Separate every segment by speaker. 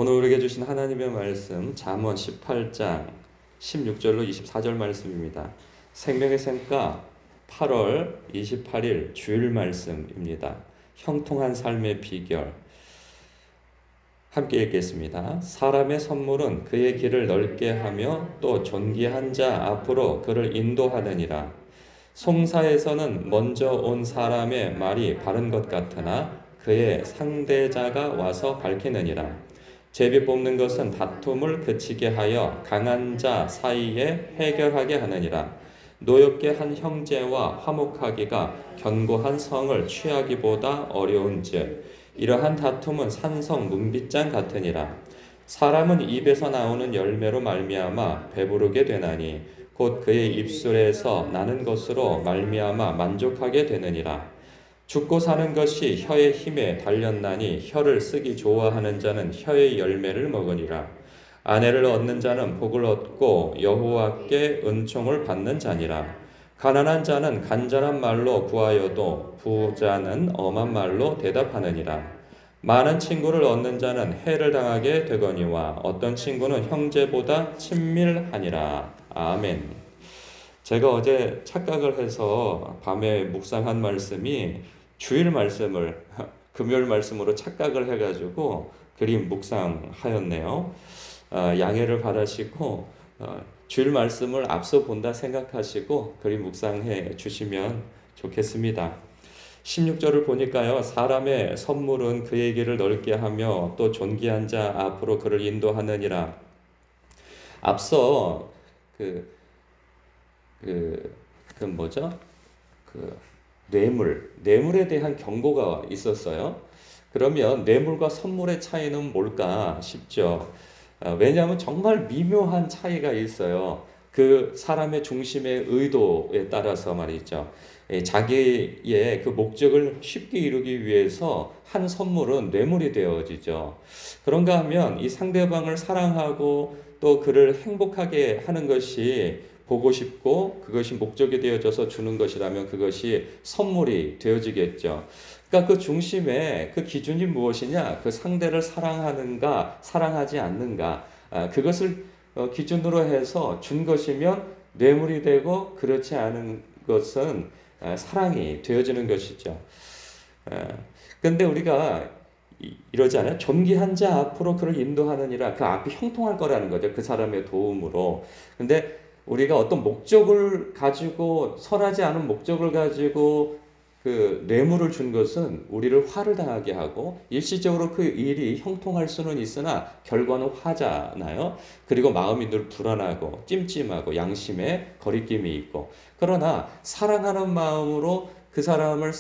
Speaker 1: 오늘 우리에게 주신 하나님의 말씀 잠언 18장 16절로 24절 말씀입니다. 생명의 샘가 8월 28일 주일 말씀입니다. 형통한 삶의 비결 함께 읽겠습니다. 사람의 선물은 그의 길을 넓게 하며 또 존귀한 자 앞으로 그를 인도하느니라. 송사에서는 먼저 온 사람의 말이 바른 것 같으나 그의 상대자가 와서 밝히느니라. 제비 뽑는 것은 다툼을 그치게 하여 강한 자 사이에 해결하게 하느니라. 노엽게 한 형제와 화목하기가 견고한 성을 취하기보다 어려운즉 이러한 다툼은 산성 문빗장 같으니라. 사람은 입에서 나오는 열매로 말미암아 배부르게 되나니 곧 그의 입술에서 나는 것으로 말미암아 만족하게 되느니라. 죽고 사는 것이 혀의 힘에 달렸나니 혀를 쓰기 좋아하는 자는 혀의 열매를 먹으니라. 아내를 얻는 자는 복을 얻고 여호와께 은총을 받는 자니라. 가난한 자는 간절한 말로 구하여도 부자는 엄한 말로 대답하느니라. 많은 친구를 얻는 자는 해를 당하게 되거니와 어떤 친구는 형제보다 친밀하니라. 아멘. 제가 어제 착각을 해서 밤에 묵상한 말씀이 주일 말씀을 금요일 말씀으로 착각을 해가지고 그림 묵상하였네요. 양해를 바라시고 주일 말씀을 앞서 본다 생각하시고 그림 묵상해 주시면 좋겠습니다. 16절을 보니까요. 사람의 선물은 그의 길을 넓게 하며 또 존귀한 자 앞으로 그를 인도하느니라. 앞서 뭐죠? 뇌물에 대한 경고가 있었어요. 그러면 뇌물과 선물의 차이는 뭘까 싶죠. 왜냐하면 정말 미묘한 차이가 있어요. 그 사람의 중심의 의도에 따라서 말이죠. 자기의 그 목적을 쉽게 이루기 위해서 한 선물은 뇌물이 되어지죠. 그런가 하면 이 상대방을 사랑하고 또 그를 행복하게 하는 것이 보고 싶고 그것이 목적이 되어져서 주는 것이라면 그것이 선물이 되어지겠죠. 그러니까 그 중심에 그 기준이 무엇이냐? 그 상대를 사랑하는가, 사랑하지 않는가. 그것을 기준으로 해서 준 것이면 뇌물이 되고 그렇지 않은 것은 사랑이 되어지는 것이죠. 그런데 우리가 이러지 않아요? 존귀한 자 앞으로 그를 인도하느니라. 그 앞이 형통할 거라는 거죠. 그 사람의 도움으로. 근데 우리가 어떤 목적을 가지고 선하지 않은 목적을 가지고 그 뇌물을 준 것은 우리를 화를 당하게 하고 일시적으로 그 일이 형통할 수는 있으나 결과는 화잖아요. 그리고 마음이 늘 불안하고 찜찜하고 양심에 거리낌이 있고 그러나 사랑하는 마음으로 그 사람을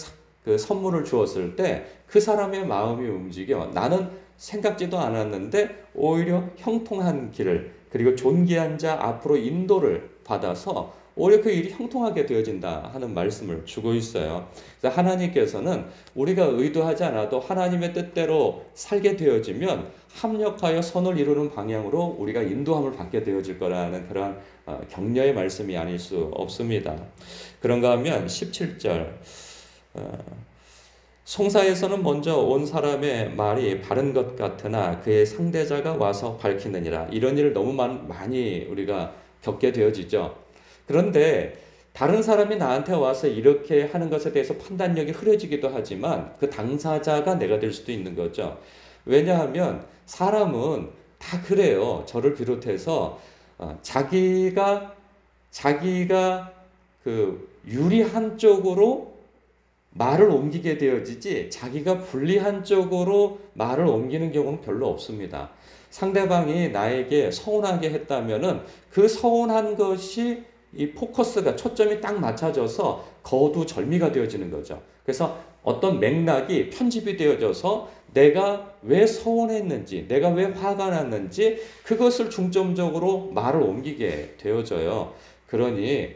Speaker 1: 그 선물을 주었을 때 그 사람의 마음이 움직여 나는 생각지도 않았는데 오히려 형통한 길을 그리고 존귀한 자 앞으로 인도를 받아서 오히려 그 일이 형통하게 되어진다 하는 말씀을 주고 있어요. 그래서 하나님께서는 우리가 의도하지 않아도 하나님의 뜻대로 살게 되어지면 합력하여 선을 이루는 방향으로 우리가 인도함을 받게 되어질 거라는 그런 격려의 말씀이 아닐 수 없습니다. 그런가 하면 17절 송사에서는 먼저 온 사람의 말이 바른 것 같으나 그의 상대자가 와서 밝히느니라. 이런 일을 너무 많이 우리가 겪게 되어지죠. 그런데 다른 사람이 나한테 와서 이렇게 하는 것에 대해서 판단력이 흐려지기도 하지만 그 당사자가 내가 될 수도 있는 거죠. 왜냐하면 사람은 다 그래요. 저를 비롯해서 자기가 그 유리한 쪽으로 말을 옮기게 되어지지 자기가 불리한 쪽으로 말을 옮기는 경우는 별로 없습니다. 상대방이 나에게 서운하게 했다면은 그 서운한 것이 이 포커스가 초점이 딱 맞춰져서 거두절미가 되어지는 거죠. 그래서 어떤 맥락이 편집이 되어져서 내가 왜 서운했는지, 내가 왜 화가 났는지 그것을 중점적으로 말을 옮기게 되어져요. 그러니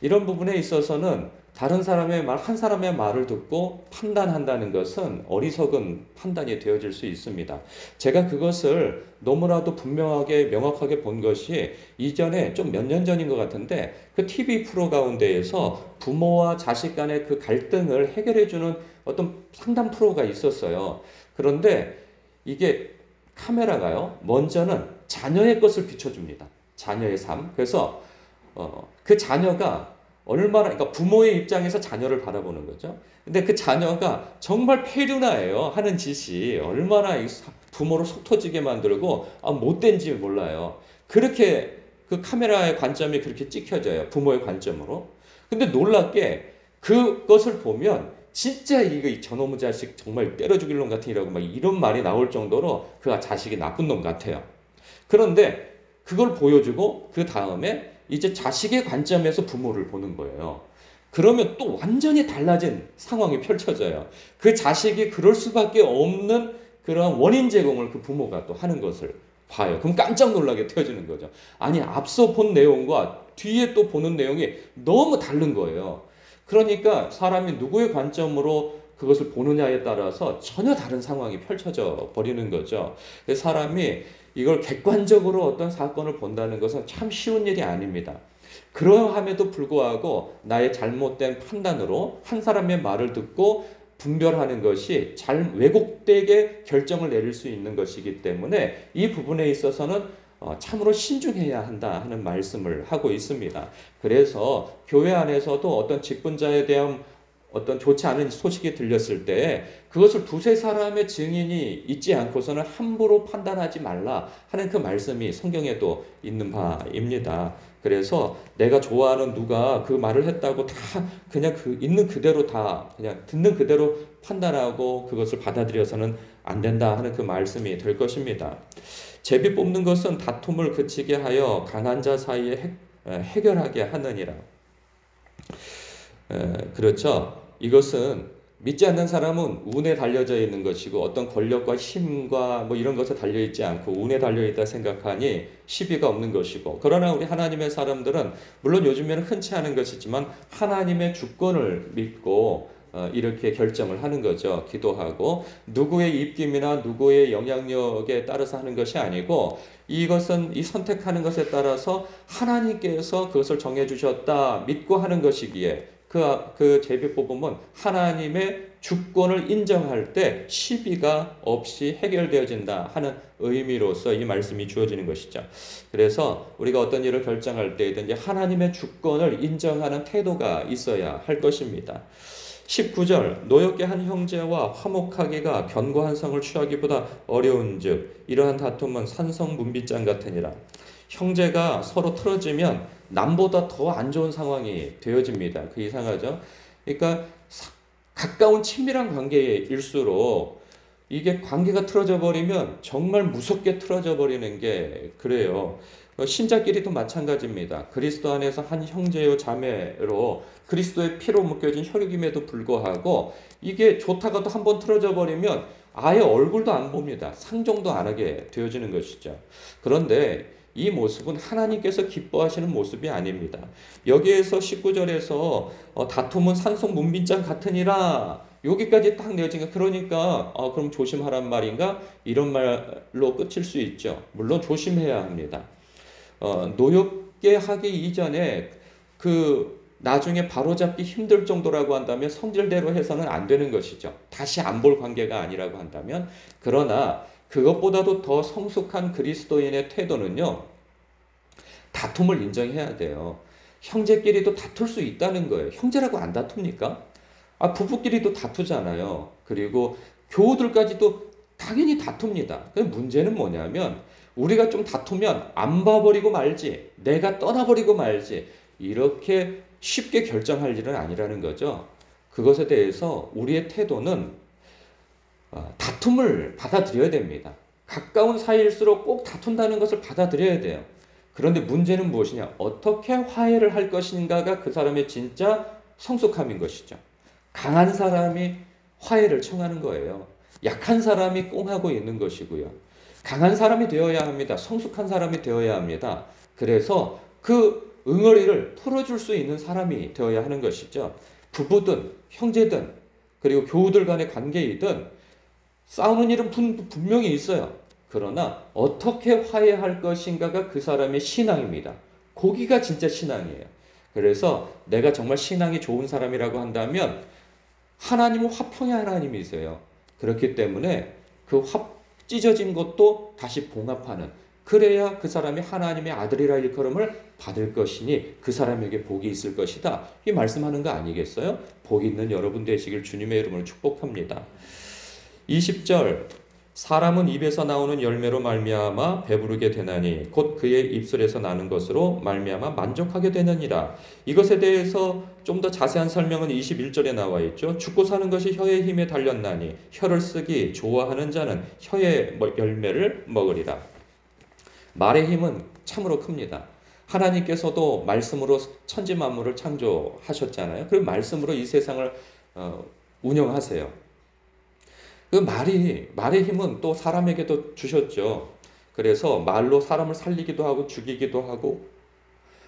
Speaker 1: 이런 부분에 있어서는 다른 사람의 말, 한 사람의 말을 듣고 판단한다는 것은 어리석은 판단이 되어질 수 있습니다. 제가 그것을 너무나도 분명하게, 명확하게 본 것이 이전에 좀 몇 년 전인 것 같은데 그 TV 프로 가운데에서 부모와 자식 간의 그 갈등을 해결해주는 어떤 상담 프로가 있었어요. 그런데 이게 카메라가요, 먼저는 자녀의 것을 비춰줍니다. 자녀의 삶. 그래서 그 자녀가 얼마나, 그러니까 부모의 입장에서 자녀를 바라보는 거죠. 근데 그 자녀가 정말 페류나예요. 하는 짓이 얼마나 부모를 속 터지게 만들고 못된지 몰라요. 그렇게 그 카메라의 관점이 그렇게 찍혀져요. 부모의 관점으로. 근데 놀랍게 그것을 보면 진짜 이거 저놈의 자식 정말 때려 죽일 놈 같으니라고 막 이런 말이 나올 정도로 그 자식이 나쁜 놈 같아요. 그런데 그걸 보여주고 그 다음에 이제 자식의 관점에서 부모를 보는 거예요. 그러면 또 완전히 달라진 상황이 펼쳐져요. 그 자식이 그럴 수밖에 없는 그런 원인 제공을 그 부모가 또 하는 것을 봐요. 그럼 깜짝 놀라게 되어지는 거죠. 아니, 앞서 본 내용과 뒤에 또 보는 내용이 너무 다른 거예요. 그러니까 사람이 누구의 관점으로 그것을 보느냐에 따라서 전혀 다른 상황이 펼쳐져 버리는 거죠. 사람이 이걸 객관적으로 어떤 사건을 본다는 것은 참 쉬운 일이 아닙니다. 그러함에도 불구하고 나의 잘못된 판단으로 한 사람의 말을 듣고 분별하는 것이 잘 왜곡되게 결정을 내릴 수 있는 것이기 때문에 이 부분에 있어서는 참으로 신중해야 한다 하는 말씀을 하고 있습니다. 그래서 교회 안에서도 어떤 직분자에 대한 어떤 좋지 않은 소식이 들렸을 때 그것을 두세 사람의 증인이 있지 않고서는 함부로 판단하지 말라 하는 그 말씀이 성경에도 있는 바입니다. 그래서 내가 좋아하는 누가 그 말을 했다고 다 그냥 그 있는 그대로 다 그냥 듣는 그대로 판단하고 그것을 받아들여서는 안 된다 하는 그 말씀이 될 것입니다. 제비 뽑는 것은 다툼을 그치게 하여 강한 자 사이에 해결하게 하느니라. 그렇죠. 이것은 믿지 않는 사람은 운에 달려져 있는 것이고 어떤 권력과 힘과 뭐 이런 것에 달려 있지 않고 운에 달려 있다 생각하니 시비가 없는 것이고, 그러나 우리 하나님의 사람들은 물론 요즘에는 흔치 않은 것이지만 하나님의 주권을 믿고 이렇게 결정을 하는 거죠. 기도하고 누구의 입김이나 누구의 영향력에 따라서 하는 것이 아니고 이것은 이 선택하는 것에 따라서 하나님께서 그것을 정해 주셨다 믿고 하는 것이기에 그 제비 뽑음은 하나님의 주권을 인정할 때 시비가 없이 해결되어진다 하는 의미로서 이 말씀이 주어지는 것이죠. 그래서 우리가 어떤 일을 결정할 때든지 하나님의 주권을 인정하는 태도가 있어야 할 것입니다. 19절 노엽게 한 형제와 화목하기가 견고한 성을 취하기보다 어려운즉 이러한 다툼은 산성 문빗장 같으니라. 형제가 서로 틀어지면 남보다 더 안 좋은 상황이 되어집니다. 그 이상하죠? 그러니까 가까운 친밀한 관계일수록 이게 관계가 틀어져 버리면 정말 무섭게 틀어져 버리는 게 그래요. 신자끼리도 마찬가지입니다. 그리스도 안에서 한 형제요 자매로 그리스도의 피로 묶여진 혈육임에도 불구하고 이게 좋다가도 한번 틀어져 버리면 아예 얼굴도 안 봅니다. 상종도 안 하게 되어지는 것이죠. 그런데 이 모습은 하나님께서 기뻐하시는 모습이 아닙니다. 여기에서 19절에서 다툼은 산속 문빗장 같으니라 여기까지 딱 내어진 거, 그러니까 그럼 조심하란 말인가? 이런 말로 끝일 수 있죠. 물론 조심해야 합니다. 노엽게 하기 이전에 나중에 바로잡기 힘들 정도라고 한다면 성질대로 해서는 안 되는 것이죠. 다시 안 볼 관계가 아니라고 한다면. 그러나 그것보다도 더 성숙한 그리스도인의 태도는요, 다툼을 인정해야 돼요. 형제끼리도 다툴 수 있다는 거예요. 형제라고 안 다툽니까? 부부끼리도 다투잖아요. 그리고 교우들까지도 당연히 다툽니다. 문제는 뭐냐면 우리가 좀 다투면 안 봐버리고 말지, 내가 떠나버리고 말지 이렇게 쉽게 결정할 일은 아니라는 거죠. 그것에 대해서 우리의 태도는 다툼을 받아들여야 됩니다. 가까운 사이일수록 꼭 다툰다는 것을 받아들여야 돼요. 그런데 문제는 무엇이냐? 어떻게 화해를 할 것인가가 그 사람의 진짜 성숙함인 것이죠. 강한 사람이 화해를 청하는 거예요. 약한 사람이 꽁하고 있는 것이고요. 강한 사람이 되어야 합니다. 성숙한 사람이 되어야 합니다. 그래서 그 응어리를 풀어줄 수 있는 사람이 되어야 하는 것이죠. 부부든 형제든 그리고 교우들 간의 관계이든 싸우는 일은 분명히 있어요. 그러나 어떻게 화해할 것인가가 그 사람의 신앙입니다. 거기가 진짜 신앙이에요. 그래서 내가 정말 신앙이 좋은 사람이라고 한다면 하나님은 화평의 하나님이세요. 그렇기 때문에 찢어진 것도 다시 봉합하는, 그래야 그 사람이 하나님의 아들이라 일컬음을 받을 것이니 그 사람에게 복이 있을 것이다. 이 말씀하는 거 아니겠어요? 복 있는 여러분 되시길 주님의 이름으로 축복합니다. 20절, 사람은 입에서 나오는 열매로 말미암아 배부르게 되나니 곧 그의 입술에서 나는 것으로 말미암아 만족하게 되느니라. 이것에 대해서 좀 더 자세한 설명은 21절에 나와 있죠. 죽고 사는 것이 혀의 힘에 달렸나니 혀를 쓰기 좋아하는 자는 혀의 열매를 먹으리라. 말의 힘은 참으로 큽니다. 하나님께서도 말씀으로 천지 만물을 창조하셨잖아요. 그 말씀으로 이 세상을 운영하세요. 그 말의 힘은 또 사람에게도 주셨죠. 그래서 말로 사람을 살리기도 하고 죽이기도 하고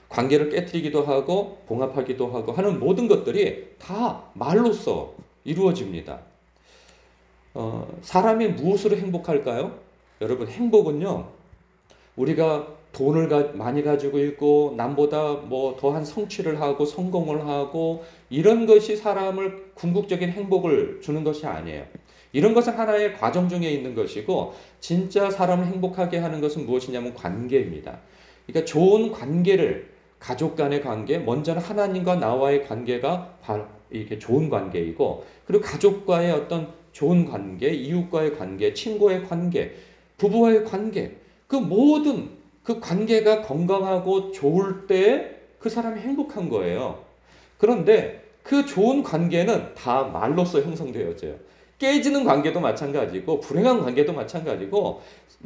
Speaker 1: 관계를 깨트리기도 하고 봉합하기도 하고 하는 모든 것들이 다 말로써 이루어집니다. 사람이 무엇으로 행복할까요? 여러분, 행복은요, 우리가 돈을 많이 가지고 있고 남보다 뭐 더한 성취를 하고 성공을 하고 이런 것이 사람을 궁극적인 행복을 주는 것이 아니에요. 이런 것은 하나의 과정 중에 있는 것이고, 진짜 사람을 행복하게 하는 것은 무엇이냐면 관계입니다. 그러니까 좋은 관계를, 가족 간의 관계, 먼저는 하나님과 나와의 관계가 이렇게 좋은 관계이고, 그리고 가족과의 어떤 좋은 관계, 이웃과의 관계, 친구의 관계, 부부와의 관계, 그 모든 그 관계가 건강하고 좋을 때 그 사람이 행복한 거예요. 그런데 그 좋은 관계는 다 말로써 형성되어져요. 깨지는 관계도 마찬가지고 불행한 관계도 마찬가지고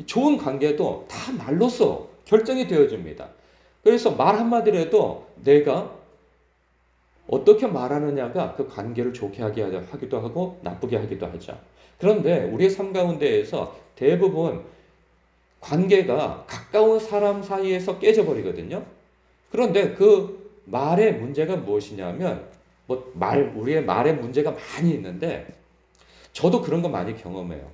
Speaker 1: 좋은 관계도 다 말로써 결정이 되어집니다. 그래서 말 한마디라도 내가 어떻게 말하느냐가 그 관계를 좋게 하기도 하고 나쁘게 하기도 하죠. 그런데 우리의 삶 가운데에서 대부분 관계가 가까운 사람 사이에서 깨져버리거든요. 그런데 그 말의 문제가 무엇이냐면, 우리의 말의 문제가 많이 있는데, 저도 그런 거 많이 경험해요.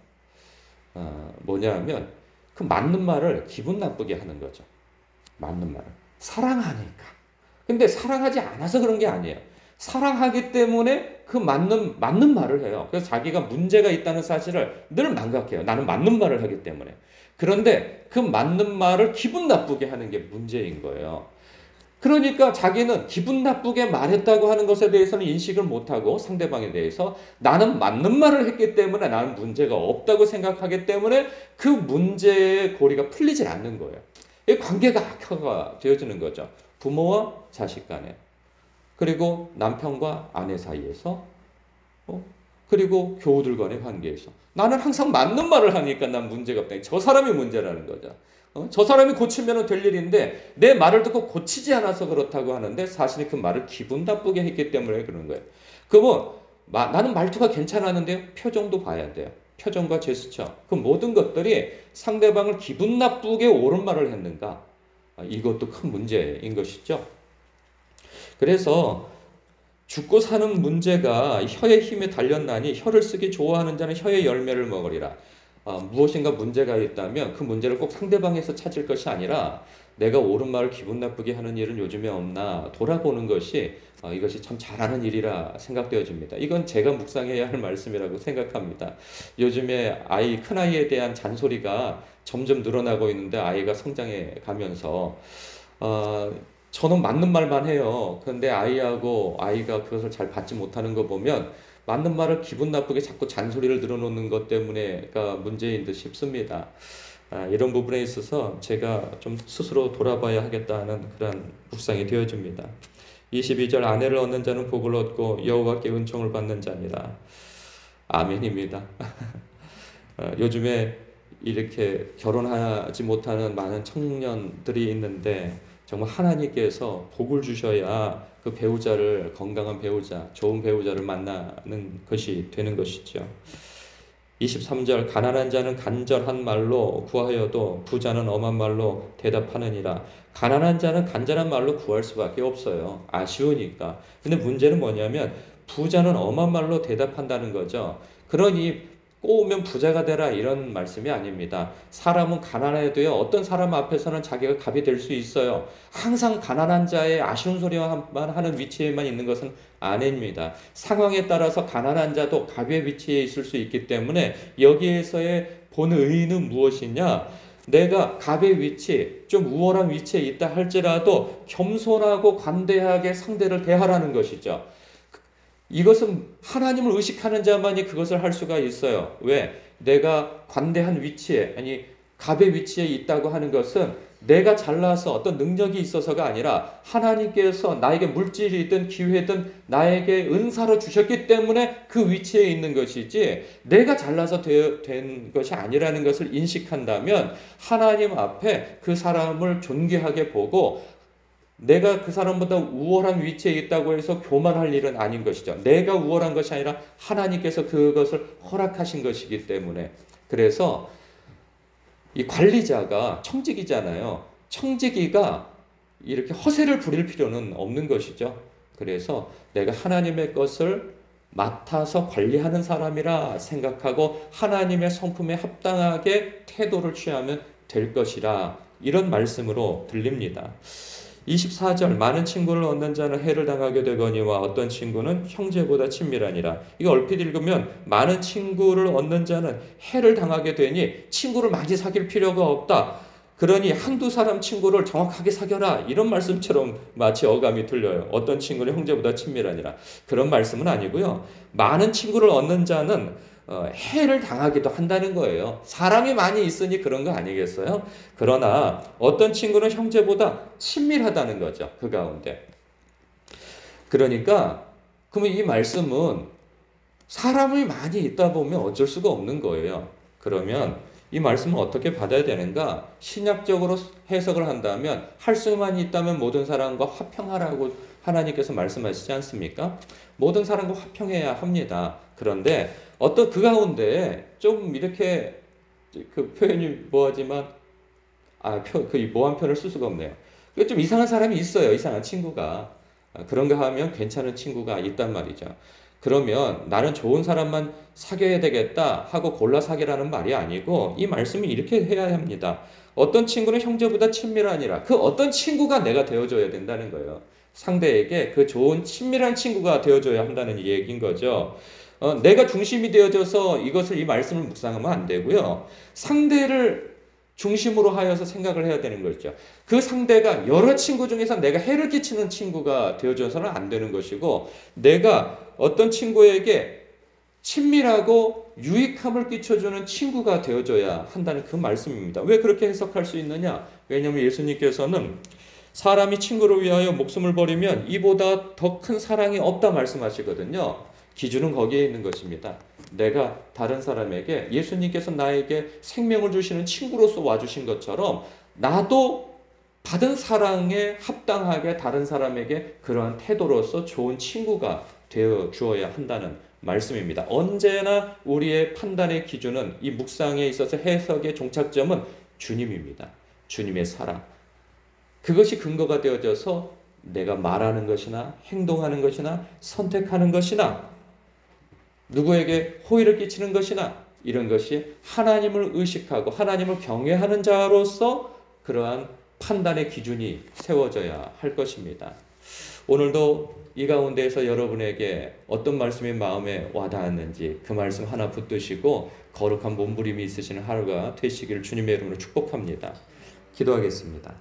Speaker 1: 뭐냐면, 그 맞는 말을 기분 나쁘게 하는 거죠. 맞는 말을. 사랑하니까. 근데 사랑하지 않아서 그런 게 아니에요. 사랑하기 때문에 그 맞는 말을 해요. 그래서 자기가 문제가 있다는 사실을 늘 망각해요. 나는 맞는 말을 하기 때문에. 그런데 그 맞는 말을 기분 나쁘게 하는 게 문제인 거예요. 그러니까 자기는 기분 나쁘게 말했다고 하는 것에 대해서는 인식을 못하고, 상대방에 대해서 나는 맞는 말을 했기 때문에 나는 문제가 없다고 생각하기 때문에 그 문제의 고리가 풀리질 않는 거예요. 이 관계가 악화가 되어지는 거죠. 부모와 자식 간에, 그리고 남편과 아내 사이에서, 그리고 교우들 간의 관계에서. 나는 항상 맞는 말을 하니까 난 문제가 없다. 저 사람이 문제라는 거죠. 저 사람이 고치면 될 일인데 내 말을 듣고 고치지 않아서 그렇다고 하는데, 사실은 그 말을 기분 나쁘게 했기 때문에 그런 거예요. 그러면 나는 말투가 괜찮았는데 표정도 봐야 돼요. 표정과 제스처. 그 모든 것들이 상대방을 기분 나쁘게 옳은 말을 했는가, 이것도 큰 문제인 것이죠. 그래서 죽고 사는 문제가 혀의 힘에 달렸나니 혀를 쓰기 좋아하는 자는 혀의 열매를 먹으리라. 무엇인가 문제가 있다면 그 문제를 꼭 상대방에서 찾을 것이 아니라 내가 옳은 말을 기분 나쁘게 하는 일은 요즘에 없나 돌아보는 것이, 이것이 참 잘하는 일이라 생각되어집니다. 이건 제가 묵상해야 할 말씀이라고 생각합니다. 요즘에 큰아이에 대한 잔소리가 점점 늘어나고 있는데, 아이가 성장해 가면서 저는 맞는 말만 해요. 그런데 아이가 그것을 잘 받지 못하는 거 보면 맞는 말을 기분 나쁘게 자꾸 잔소리를 늘어놓는 것 때문에가 문제인 듯 싶습니다. 이런 부분에 있어서 제가 좀 스스로 돌아봐야 하겠다는 그런 묵상이 되어집니다. 22절, 아내를 얻는 자는 복을 얻고 여호와께 은총을 받는 자니라. 아멘입니다. 요즘에 이렇게 결혼하지 못하는 많은 청년들이 있는데, 정말 하나님께서 복을 주셔야 그 배우자를, 건강한 배우자, 좋은 배우자를 만나는 것이 되는 것이죠. 23절, 가난한 자는 간절한 말로 구하여도 부자는 엄한 말로 대답하느니라. 가난한 자는 간절한 말로 구할 수밖에 없어요. 아쉬우니까. 근데 문제는 뭐냐면 부자는 엄한 말로 대답한다는 거죠. 그러니 꼬우면 부자가 되라, 이런 말씀이 아닙니다. 사람은 가난해도요, 어떤 사람 앞에서는 자기가 갑이 될 수 있어요. 항상 가난한 자의 아쉬운 소리만 하는 위치에만 있는 것은 아닙니다. 상황에 따라서 가난한 자도 갑의 위치에 있을 수 있기 때문에 여기에서의 본의는 무엇이냐? 내가 갑의 위치, 좀 우월한 위치에 있다 할지라도 겸손하고 관대하게 상대를 대하라는 것이죠. 이것은 하나님을 의식하는 자만이 그것을 할 수가 있어요. 왜? 내가 관대한 위치에, 아니 갑의 위치에 있다고 하는 것은 내가 잘나서 어떤 능력이 있어서가 아니라 하나님께서 나에게 물질이든 기회든 나에게 은사로 주셨기 때문에 그 위치에 있는 것이지, 내가 잘나서 된 것이 아니라는 것을 인식한다면 하나님 앞에 그 사람을 존귀하게 보고, 내가 그 사람보다 우월한 위치에 있다고 해서 교만할 일은 아닌 것이죠. 내가 우월한 것이 아니라 하나님께서 그것을 허락하신 것이기 때문에. 그래서 이 관리자가 청지기잖아요. 청지기가 이렇게 허세를 부릴 필요는 없는 것이죠. 그래서 내가 하나님의 것을 맡아서 관리하는 사람이라 생각하고 하나님의 성품에 합당하게 태도를 취하면 될 것이라, 이런 말씀으로 들립니다. 24절, 많은 친구를 얻는 자는 해를 당하게 되거니와 어떤 친구는 형제보다 친밀하니라. 이거 얼핏 읽으면 많은 친구를 얻는 자는 해를 당하게 되니 친구를 많이 사귈 필요가 없다, 그러니 한두 사람 친구를 정확하게 사겨라, 이런 말씀처럼 마치 어감이 들려요. 어떤 친구는 형제보다 친밀하니라. 그런 말씀은 아니고요. 많은 친구를 얻는 자는 해를 당하기도 한다는 거예요. 사람이 많이 있으니 그런 거 아니겠어요? 그러나 어떤 친구는 형제보다 친밀하다는 거죠. 그 가운데. 그러니까 그러면 이 말씀은 사람이 많이 있다 보면 어쩔 수가 없는 거예요. 그러면 이 말씀은 어떻게 받아야 되는가? 신약적으로 해석을 한다면 할 수만 있다면 모든 사람과 화평하라고 하나님께서 말씀하시지 않습니까? 모든 사람과 화평해야 합니다. 그런데 어떤 그 가운데 좀 이렇게 그 표현이 뭐하지만 그 뭐한 표현을 쓸 수가 없네요. 좀 이상한 사람이 있어요. 이상한 친구가. 그런가 하면 괜찮은 친구가 있단 말이죠. 그러면 나는 좋은 사람만 사귀어야 되겠다 하고 골라 사귀라는 말이 아니고, 이 말씀이 이렇게 해야 합니다. 어떤 친구는 형제보다 친밀하니라. 그 어떤 친구가 내가 되어줘야 된다는 거예요. 상대에게 그 좋은 친밀한 친구가 되어줘야 한다는 얘기인 거죠. 내가 중심이 되어져서 이 말씀을 묵상하면 안 되고요. 상대를 중심으로 하여서 생각을 해야 되는 거죠. 그 상대가 여러 친구 중에서 내가 해를 끼치는 친구가 되어줘서는 안 되는 것이고, 내가 어떤 친구에게 친밀하고 유익함을 끼쳐주는 친구가 되어줘야 한다는 그 말씀입니다. 왜 그렇게 해석할 수 있느냐? 왜냐하면 예수님께서는 사람이 친구를 위하여 목숨을 버리면 이보다 더 큰 사랑이 없다 말씀하시거든요. 기준은 거기에 있는 것입니다. 내가 다른 사람에게, 예수님께서 나에게 생명을 주시는 친구로서 와주신 것처럼 나도 받은 사랑에 합당하게 다른 사람에게 그러한 태도로서 좋은 친구가 되어 주어야 한다는 말씀입니다. 언제나 우리의 판단의 기준은, 이 묵상에 있어서 해석의 종착점은 주님입니다. 주님의 사랑. 그것이 근거가 되어져서 내가 말하는 것이나 행동하는 것이나 선택하는 것이나 누구에게 호의를 끼치는 것이나 이런 것이 하나님을 의식하고 하나님을 경외하는 자로서 그러한 판단의 기준이 세워져야 할 것입니다. 오늘도 이 가운데에서 여러분에게 어떤 말씀이 마음에 와닿았는지 그 말씀 하나 붙드시고 거룩한 몸부림이 있으시는 하루가 되시기를 주님의 이름으로 축복합니다. 기도하겠습니다.